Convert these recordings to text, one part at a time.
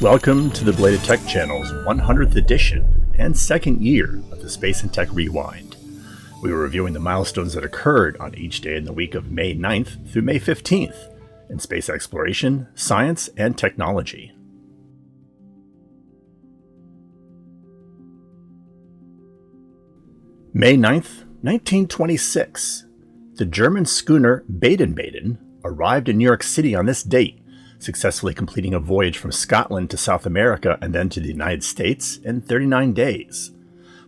Welcome to the Belated Tech Channel's 100th edition and second year of the Space and Tech Rewind. We were reviewing the milestones that occurred on each day in the week of May 9th through May 15th in space exploration, science, and technology. May 9th, 1926. The German schooner Baden-Baden arrived in New York City on this date, successfully completing a voyage from Scotland to South America and then to the United States in 39 days.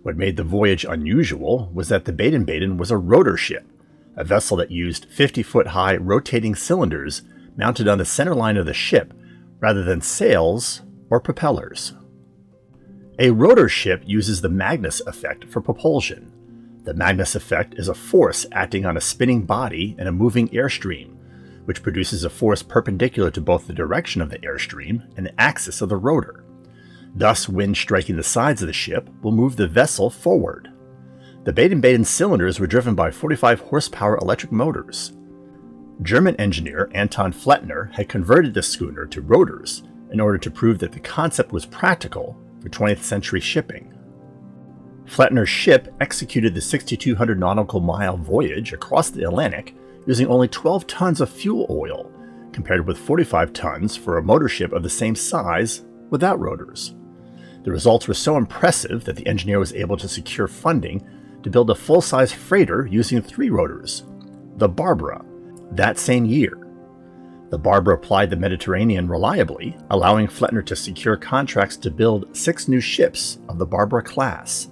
What made the voyage unusual was that the Baden-Baden was a rotor ship, a vessel that used 50-foot-high rotating cylinders mounted on the center line of the ship rather than sails or propellers. A rotor ship uses the Magnus effect for propulsion. The Magnus effect is a force acting on a spinning body and a moving airstream, which produces a force perpendicular to both the direction of the airstream and the axis of the rotor. Thus, wind striking the sides of the ship will move the vessel forward. The Baden-Baden cylinders were driven by 45 horsepower electric motors. German engineer Anton Flettner had converted the schooner to rotors in order to prove that the concept was practical for 20th century shipping. Flettner's ship executed the 6,200 nautical mile voyage across the Atlantic using only 12 tons of fuel oil, compared with 45 tons for a motor ship of the same size without rotors. The results were so impressive that the engineer was able to secure funding to build a full-size freighter using 3 rotors, the Barbara, that same year. The Barbara plied the Mediterranean reliably, allowing Flettner to secure contracts to build 6 new ships of the Barbara class.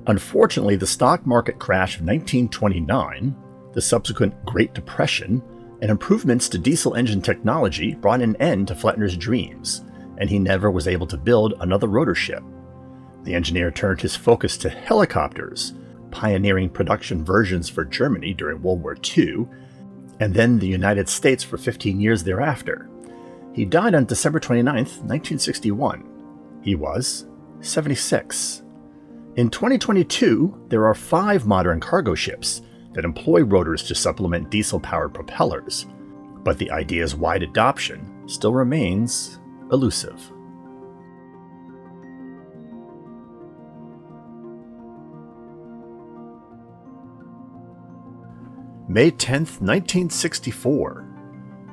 Unfortunately, the stock market crash of 1929, the subsequent Great Depression, and improvements to diesel engine technology brought an end to Flettner's dreams, and he never was able to build another rotor ship. The engineer turned his focus to helicopters, pioneering production versions for Germany during World War II, and then the United States for 15 years thereafter. He died on December 29, 1961. He was 76. In 2022, there are 5 modern cargo ships that employ rotors to supplement diesel-powered propellers, but the idea's wide adoption still remains elusive. May 10th, 1964.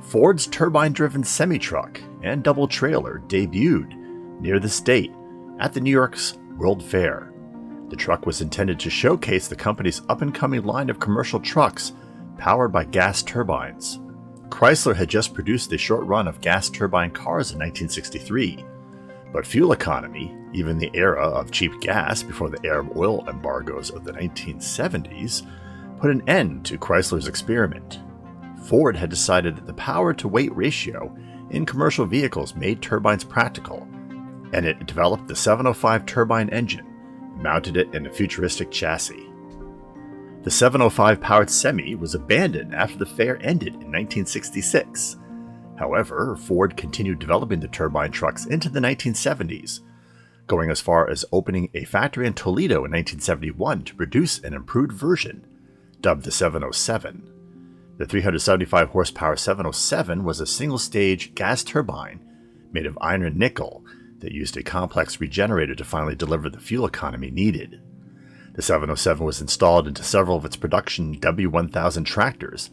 Ford's turbine-driven semi-truck and double trailer debuted near this date at the New York's World Fair. The truck was intended to showcase the company's up-and-coming line of commercial trucks powered by gas turbines. Chrysler had just produced a short run of gas turbine cars in 1963, but fuel economy, even the era of cheap gas before the Arab oil embargoes of the 1970s, put an end to Chrysler's experiment. Ford had decided that the power-to-weight ratio in commercial vehicles made turbines practical, and it developed the 705 turbine engine, mounted it in a futuristic chassis. The 705 powered Semi was abandoned after the fair ended in 1966. However, Ford continued developing the turbine trucks into the 1970s, going as far as opening a factory in Toledo in 1971 to produce an improved version, dubbed the 707. The 375 horsepower 707 was a single-stage gas turbine made of iron and nickel that used a complex regenerator to finally deliver the fuel economy needed. The 707 was installed into several of its production W1000 tractors,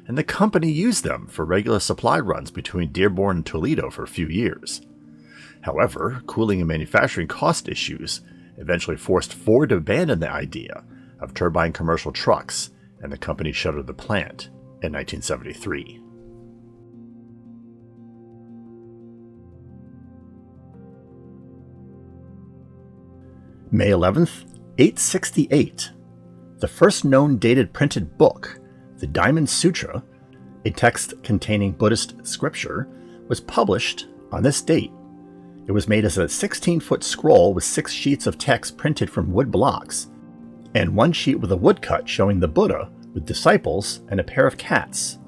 and the company used them for regular supply runs between Dearborn and Toledo for a few years. However, cooling and manufacturing cost issues eventually forced Ford to abandon the idea of turbine commercial trucks, and the company shuttered the plant in 1973. May 11th, 868. The first known dated printed book, the Diamond Sutra, a text containing Buddhist scripture, was published on this date. It was made as a 16-foot scroll with 6 sheets of text printed from wood blocks, and 1 sheet with a woodcut showing the Buddha with disciples and a pair of cats.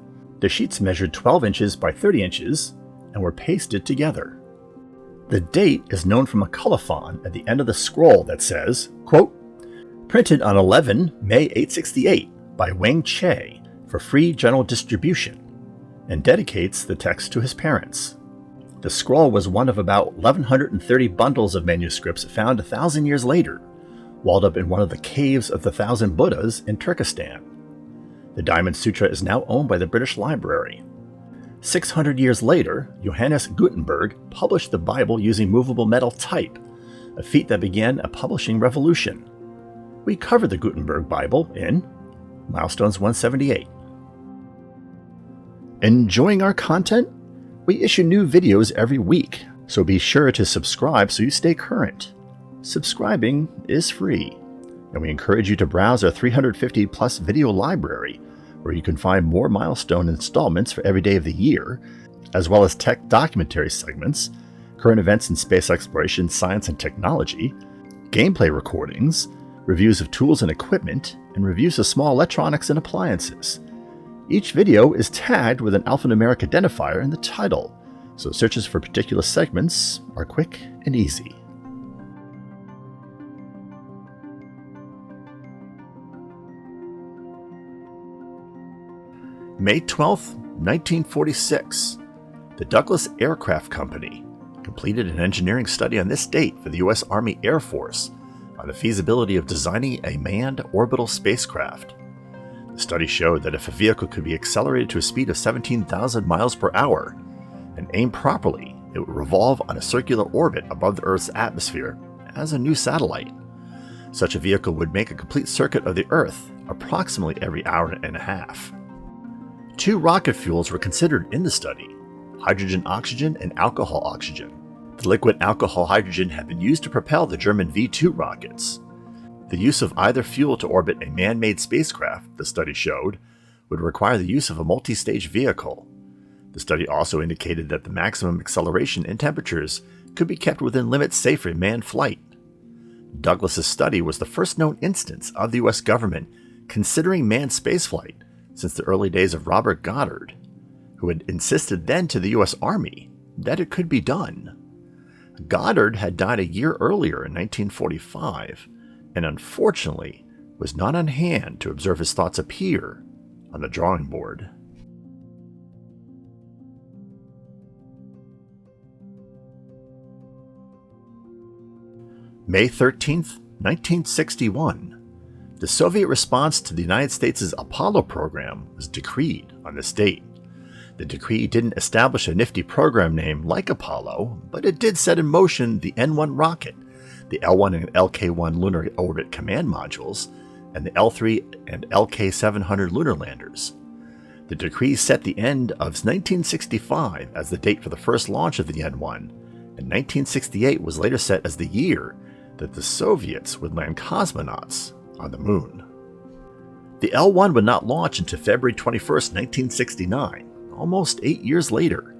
The sheets measured 12 inches by 30 inches and were pasted together. The date is known from a colophon at the end of the scroll that says, quote, "Printed on 11 May 868 by Wang Che for free general distribution," and dedicates the text to his parents. The scroll was one of about 1,130 bundles of manuscripts found 1,000 years later, walled up in one of the caves of the Thousand Buddhas in Turkestan. The Diamond Sutra is now owned by the British Library. 600 years later, Johannes Gutenberg published the Bible using movable metal type, a feat that began a publishing revolution. We covered the Gutenberg Bible in Milestones 178. Enjoying our content? We issue new videos every week, so be sure to subscribe so you stay current. Subscribing is free, and we encourage you to browse our 350-plus video library, where you can find more milestone installments for every day of the year, as well as tech documentary segments, current events in space exploration, science and technology, gameplay recordings, reviews of tools and equipment, and reviews of small electronics and appliances. Each video is tagged with an alphanumeric identifier in the title, so searches for particular segments are quick and easy. May 12, 1946, the Douglas Aircraft Company completed an engineering study on this date for the U.S. Army Air Force on the feasibility of designing a manned orbital spacecraft. The study showed that if a vehicle could be accelerated to a speed of 17,000 miles per hour and aimed properly, it would revolve on a circular orbit above the Earth's atmosphere as a new satellite. Such a vehicle would make a complete circuit of the Earth approximately every hour and a half. 2 rocket fuels were considered in the study: hydrogen-oxygen and alcohol-oxygen. The liquid alcohol-hydrogen had been used to propel the German V-2 rockets. The use of either fuel to orbit a man-made spacecraft, the study showed, would require the use of a multi-stage vehicle. The study also indicated that the maximum acceleration and temperatures could be kept within limits safe for manned flight. Douglas's study was the first known instance of the U.S. government considering manned spaceflight since the early days of Robert Goddard, who had insisted then to the U.S. Army that it could be done. Goddard had died a year earlier in 1945, and unfortunately was not on hand to observe his thoughts appear on the drawing board. May 13, 1961. The Soviet response to the United States' Apollo program was decreed on this date. The decree didn't establish a nifty program name like Apollo, but it did set in motion the N-1 rocket, the L-1 and LK-1 lunar orbit command modules, and the L-3 and LK-700 lunar landers. The decree set the end of 1965 as the date for the first launch of the N-1, and 1968 was later set as the year that the Soviets would land cosmonauts on the moon. The L-1 would not launch until February 21, 1969, almost 8 years later.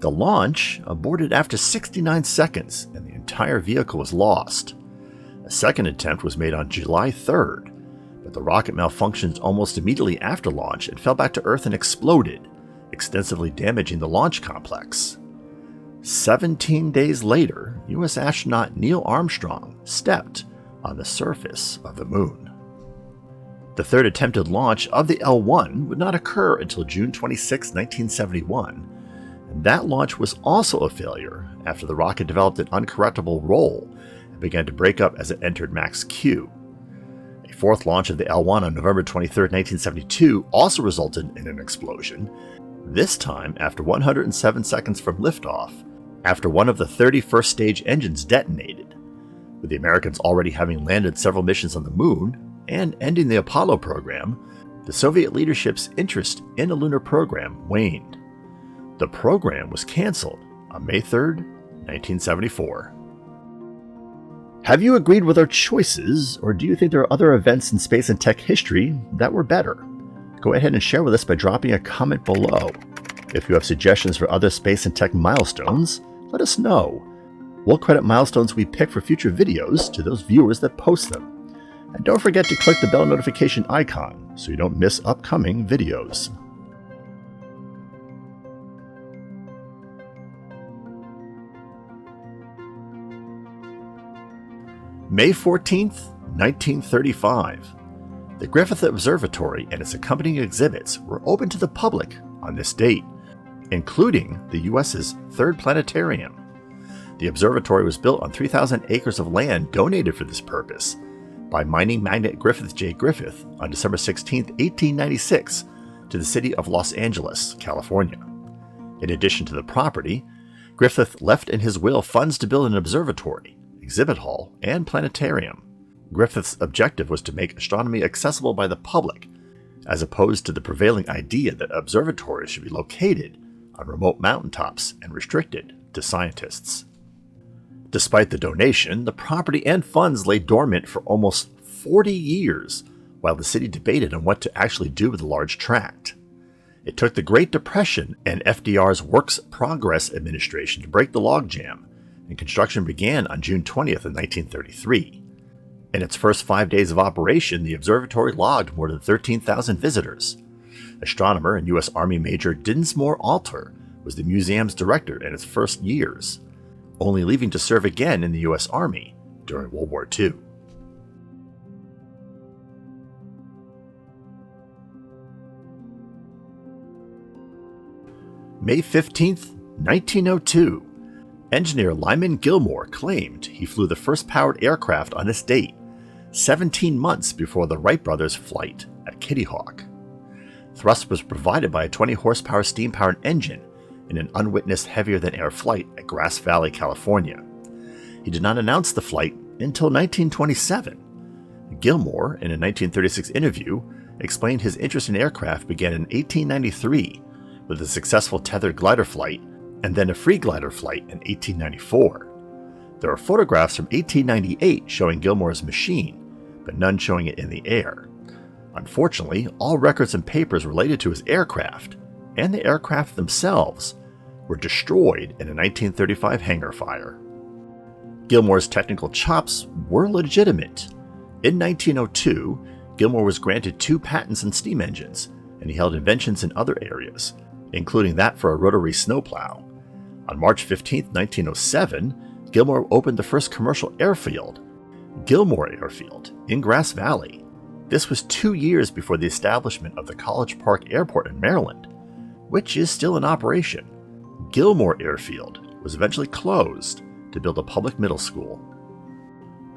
The launch aborted after 69 seconds, and the entire vehicle was lost. A second attempt was made on July 3rd, but the rocket malfunctioned almost immediately after launch and fell back to Earth and exploded, extensively damaging the launch complex. 17 days later, U.S. astronaut Neil Armstrong stepped on the surface of the moon. The third attempted launch of the L-1 would not occur until June 26, 1971, and that launch was also a failure after the rocket developed an uncorrectable roll and began to break up as it entered max Q. A fourth launch of the L-1 on November 23, 1972 also resulted in an explosion, this time after 107 seconds from liftoff, after one of the 30 first-stage engines detonated. With the Americans already having landed several missions on the moon and ending the Apollo program, the Soviet leadership's interest in a lunar program waned. The program was canceled on May 3, 1974. Have you agreed with our choices, or do you think there are other events in space and tech history that were better? Go ahead and share with us by dropping a comment below. If you have suggestions for other space and tech milestones, let us know. We'll credit milestones we pick for future videos to those viewers that post them. And don't forget to click the bell notification icon so you don't miss upcoming videos. May 14th, 1935. The Griffith Observatory and its accompanying exhibits were open to the public on this date. including the US's third planetarium. The observatory was built on 3,000 acres of land donated for this purpose by mining magnate Griffith J. Griffith on December 16, 1896, to the city of Los Angeles, California. In addition to the property, Griffith left in his will funds to build an observatory, exhibit hall, and planetarium. Griffith's objective was to make astronomy accessible by the public, as opposed to the prevailing idea that observatories should be located on remote mountaintops and restricted to scientists. Despite the donation, the property and funds lay dormant for almost 40 years while the city debated on what to actually do with the large tract. It took the Great Depression and FDR's Works Progress administration to break the logjam, and construction began on June 20th, 1933. In its first 5 days of operation, the observatory logged more than 13,000 visitors. Astronomer and U.S. Army Major Dinsmore Alter was the museum's director in its first years, only leaving to serve again in the U.S. Army during World War II. May 15, 1902. Engineer Lyman Gilmore claimed he flew the first powered aircraft on this date, 17 months before the Wright brothers' flight at Kitty Hawk. Thrust was provided by a 20-horsepower steam-powered engine in an unwitnessed heavier-than-air flight at Grass Valley, California. He did not announce the flight until 1927. Gilmore, in a 1936 interview, explained his interest in aircraft began in 1893 with a successful tethered glider flight and then a free glider flight in 1894. There are photographs from 1898 showing Gilmore's machine, but none showing it in the air. Unfortunately, all records and papers related to his aircraft and the aircraft themselves were destroyed in a 1935 hangar fire. Gilmore's technical chops were legitimate. In 1902, Gilmore was granted 2 patents in steam engines, and he held inventions in other areas, including that for a rotary snowplow. On March 15, 1907, Gilmore opened the first commercial airfield, Gilmore Airfield, in Grass Valley. This was 2 years before the establishment of the College Park Airport in Maryland, which is still in operation. Gilmore Airfield was eventually closed to build a public middle school.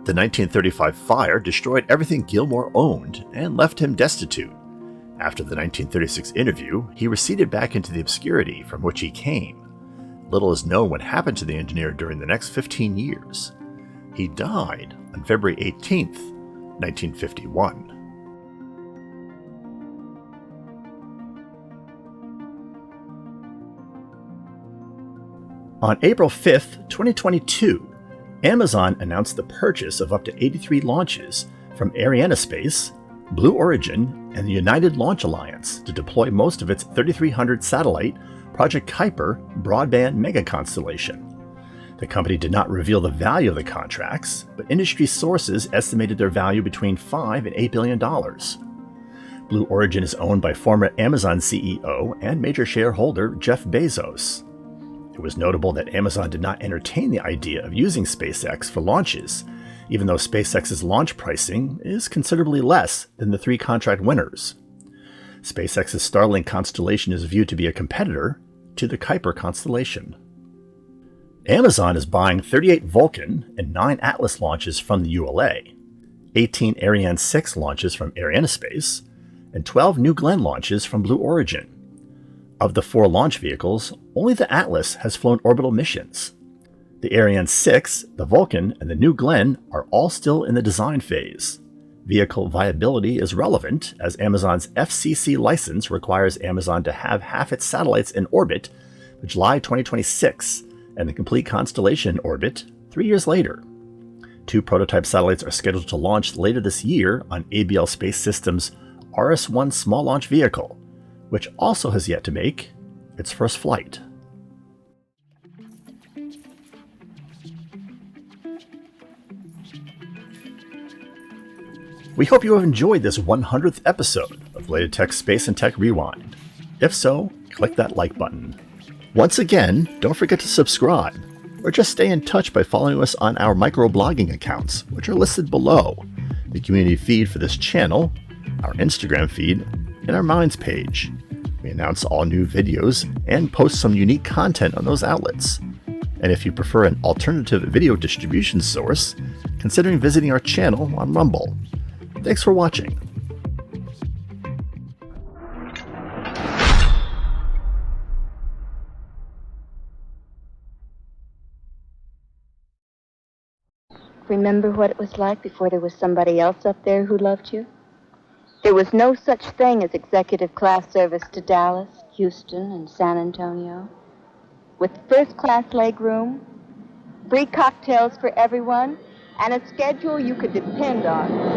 The 1935 fire destroyed everything Gilmore owned and left him destitute. After the 1936 interview, he receded back into the obscurity from which he came. Little is known what happened to the engineer during the next 15 years. He died on February 18, 1951. On April 5, 2022, Amazon announced the purchase of up to 83 launches from Arianespace, Blue Origin, and the United Launch Alliance to deploy most of its 3,300 satellite Project Kuiper broadband mega constellation. The company did not reveal the value of the contracts, but industry sources estimated their value between $5 and $8 billion. Blue Origin is owned by former Amazon CEO and major shareholder Jeff Bezos. It was notable that Amazon did not entertain the idea of using SpaceX for launches, even though SpaceX's launch pricing is considerably less than the 3 contract winners. SpaceX's Starlink constellation is viewed to be a competitor to the Kuiper constellation. Amazon is buying 38 Vulcan and 9 Atlas launches from the ULA, 18 Ariane 6 launches from Arianespace, and 12 New Glenn launches from Blue Origin. Of the 4 launch vehicles, only the Atlas has flown orbital missions. The Ariane 6, the Vulcan, and the New Glenn are all still in the design phase. Vehicle viability is relevant, as Amazon's FCC license requires Amazon to have half its satellites in orbit by July 2026, and the complete constellation in orbit 3 years later. 2 prototype satellites are scheduled to launch later this year on ABL Space Systems' RS-1 small launch vehicle, which also has yet to make its first flight. We hope you have enjoyed this 100th episode of Belated Tech Space and Tech Rewind. If so, click that like button. Once again, don't forget to subscribe, or just stay in touch by following us on our microblogging accounts, which are listed below: the community feed for this channel, our Instagram feed, and our Minds page. We We announce all new videos and post some unique content on those outlets. And if you prefer an alternative video distribution source, consider visiting our channel on Rumble. Thanks for watching. Remember what it was like before there was somebody else up there who loved you? There was no such thing as executive class service to Dallas, Houston, and San Antonio. With first-class legroom, free cocktails for everyone, and a schedule you could depend on.